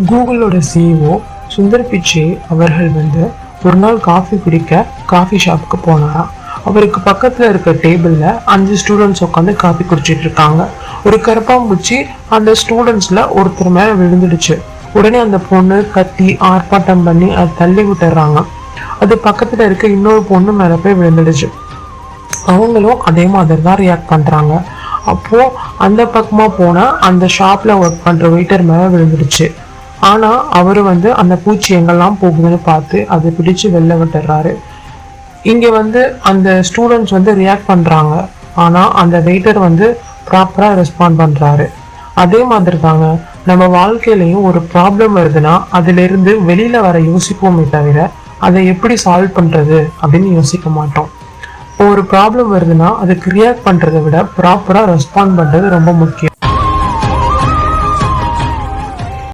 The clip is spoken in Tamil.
கூகுளோட சிஇஓ சுந்தர் பிச்சை அவர்கள் வந்து ஒரு நாள் காஃபி குடிக்க காஃபி ஷாப்புக்கு போனாராம். அவருக்கு பக்கத்துல இருக்க டேபிள்ல 5 ஸ்டூடெண்ட்ஸ் உட்காந்து காஃபி குடிச்சிட்டு இருக்காங்க. ஒரு கரப்பாம்பூச்சி அந்த ஸ்டூடெண்ட்ஸ்ல ஒருத்தர் மேல விழுந்துடுச்சு. உடனே அந்த பொண்ணு கத்தி ஆர்ப்பாட்டம் பண்ணி அதை தள்ளி விட்டுறாங்க. அது பக்கத்துல இருக்க இன்னொரு பொண்ணு மேல போய் விழுந்துடுச்சு. அவங்களும் அதே மாதிரி தான் ரியாக்ட் பண்றாங்க. அப்போ அந்த பக்கமா போனா அந்த ஷாப்ல ஒர்க் பண்ற வெயிட்டர் மேல விழுந்துடுச்சு. ஆனா அவரு வந்து அந்த பூச்சி எங்கெல்லாம் போகுதுன்னு பார்த்து அதை பிடிச்சு வெளில விட்டுறாரு. இங்க வந்து அந்த ஸ்டூடெண்ட்ஸ் வந்து ரியாக்ட் பண்றாங்க. ஆனா அந்த வெயிட்டர் வந்து ப்ராப்பரா ரெஸ்பாண்ட் பண்றாரு. அதே மாதிரி தாங்க நம்ம வாழ்க்கையிலையும் ஒரு ப்ராப்ளம் வருதுன்னா அதுல இருந்து வெளியில வர யோசிப்போமே தவிர அதை எப்படி சால்வ் பண்றது அப்படின்னு யோசிக்க மாட்டோம். இப்போ ஒரு ப்ராப்ளம் வருதுன்னா அதுக்கு ரியாக்ட் பண்றதை விட ப்ராப்பரா ரெஸ்பாண்ட் பண்றது ரொம்ப முக்கியம்.